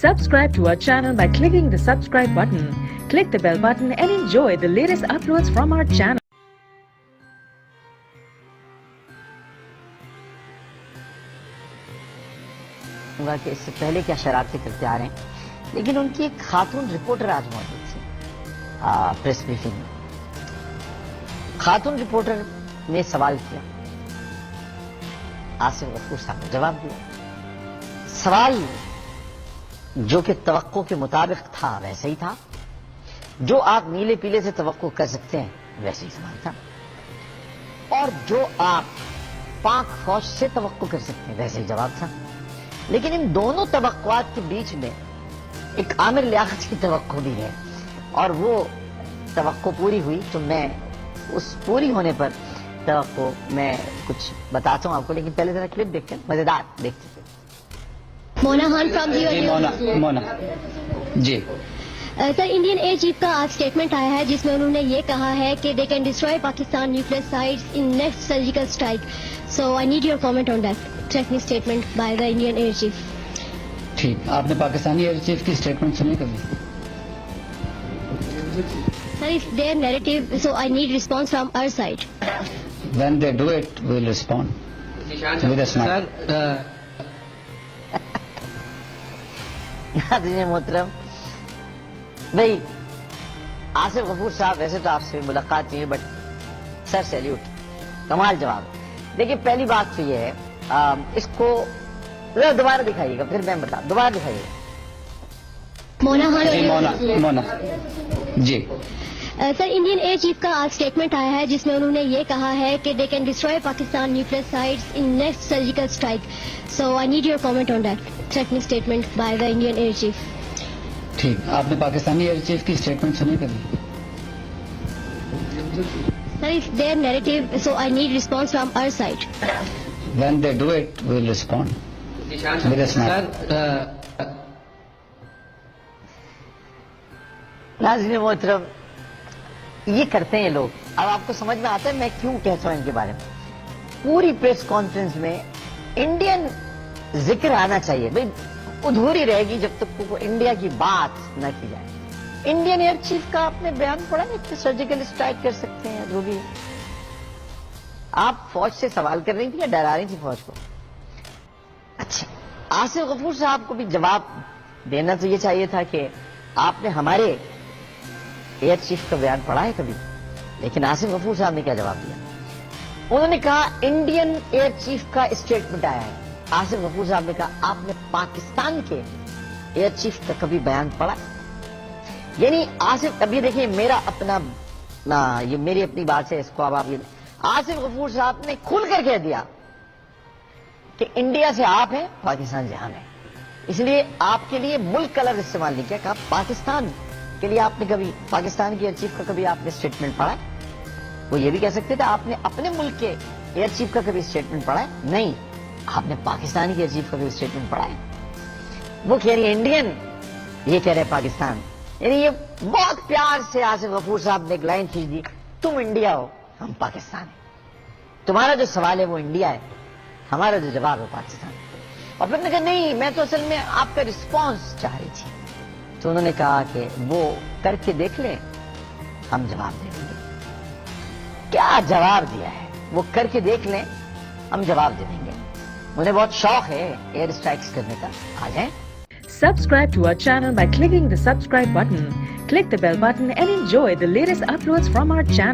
Subscribe to our channel by clicking the subscribe button. Click the bell button and enjoy the latest uploads from our channel. کہ اس سے پہلے کیا شرارتیں کرتے آ رہے ہیں، لیکن ان کی ایک خاتون رپورٹر آج موجود تھی پریس بریفنگ میں۔ خاتون رپورٹر نے سوال کیا، آصف غفور صاحب نے جواب دیا۔ سوال جو کہ توقع کے مطابق تھا ویسے ہی تھا، جو آپ نیلے پیلے سے توقع کر سکتے ہیں ویسے ہی سوال تھا، اور جو آپ پاک فوج سے توقع کر سکتے ہیں ویسے ہی جواب تھا۔ لیکن ان دونوں توقعات کے بیچ میں ایک عامر لیاقت کی توقع بھی ہے، اور وہ توقع پوری ہوئی تو میں اس پوری ہونے پر توقع میں کچھ بتاتا ہوں آپ کو، لیکن پہلے ذرا کلپ دیکھتے ہیں، مزیدار دیکھتے ہیں۔ Mona Khan from Mona ji sir, Indian air chief کا آج اسٹیٹمنٹ آیا ہے جس میں انہوں نے یہ کہا ہے کہ they can destroy Pakistan nuclear sites in next surgical strike, so I need your comment on that statement by the Indian air chief. ٹھیک، آپ نے پاکستانی ایئر چیف کی اسٹیٹمنٹ سنی کبھی؟ Sir, it's their narrative, so I need response from our side. When they do it we will respond with a smile. ناظرین محترم، بھائی آصف غفور صاحب ویسے تو آپ سے ملاقات نہیں ہے، بٹ سر سیلیوٹ، کمال جواب۔ دیکھیے پہلی بات تو یہ ہے، اس کو دوبارہ دکھائیے گا، پھر میں بتا دوبارہ دکھائیے گا۔ مونا ji sir, Indian air chief کا آج اسٹیٹمنٹ آیا ہے جس میں انہوں نے یہ کہا ہے کہ they can destroy Pakistan nuclear sites in next surgical strike, so I need your comment on that statement by the Indian air chief. ٹھیک، آپ نے پاکستانی ایئر چیف کی اسٹیٹمنٹ سنی کبھی؟ Sir, it's their narrative, so I need response from our side. When they do it we will respond with a smile. ناظرین محترم، یہ کرتے ہیں لوگ۔ اب آپ کو سمجھ میں آتا ہے میں کیوں کہتا ہوں ان کے بارے میں۔ پوری پریس کانفرنس میں انڈین ذکر آنا چاہیے، بھائی ادھوری رہے گی جب تک وہ انڈیا کی بات نہ کی جائے۔ انڈین ایئر چیف کا آپ نے بیان پڑھا نا کہ سرجیکل اسٹرائک کر سکتے ہیں، جو بھی آپ فوج سے سوال کر رہی تھی یا ڈرا رہی تھی فوج کو؟ اچھا، آصف غفور صاحب کو بھی جواب دینا تو یہ چاہیے تھا کہ آپ نے ہمارے ایئر چیف کا بیان پڑھا ہے کبھی؟ لیکن آصف غفور صاحب نے کیا جواب دیا؟ انہوں نے کہا انڈین ایئر چیف کا اسٹیٹمنٹ آیا ہے۔ آصف غفور صاحب نے کہا آپ نے پاکستان کے ایئر چیف کا کبھی بیان پڑھا؟ یعنی آصف، ابھی دیکھیں میرا اپنا یہ میری اپنی بات ہے، اس کو اب آپ یہ آصف غفور صاحب نے کھل کر کہہ دیا کہ انڈیا سے آپ ہیں، پاکستان سے ہم ہیں، اس لیے آپ کے لیے ملک کا لفظ استعمال نہیں کیا، کہا پاکستان کے لیے۔ آپ نے کبھی پاکستان کے ایئر چیف کا کبھی آپ نے اسٹیٹمنٹ پڑھا ہے؟ وہ یہ بھی کہہ سکتے تھے آپ نے اپنے ملک کے ایئر چیف کا کبھی اسٹیٹمنٹ پڑھا ہے؟ نہیں، آپ نے پاکستان کے ایئر چیف کا کبھی اسٹیٹمنٹ پڑھا ہے؟ وہ کہہ رہی ہے انڈین، یہ کہہ رہے پاکستان۔ یعنی یہ بہت پیار سے آصف غفور صاحب نے ایک لائن کھینچ دی، تم انڈیا ہو، ہم پاکستان ہیں، تمہارا جو سوال ہے وہ انڈیا ہے، ہمارا جو جواب ہے پاکستان۔ اور پھر نے کہا نہیں، میں تو اصل میں آپ کا رسپانس چاہ رہی تھی۔ تو انہوں نے کہا کہ وہ کر کے دیکھ لیں، ہم جواب دیں گے۔ کیا جواب دیا ہے؟ وہ کر کے دیکھ لیں، ہم جواب دے دیں گے۔ مجھے بہت شوق ہے ایئر اسٹرائکس کرنے کا، آ جائیں۔ Subscribe to our channel by clicking the subscribe button. Click the bell button and enjoy the latest uploads from our channel.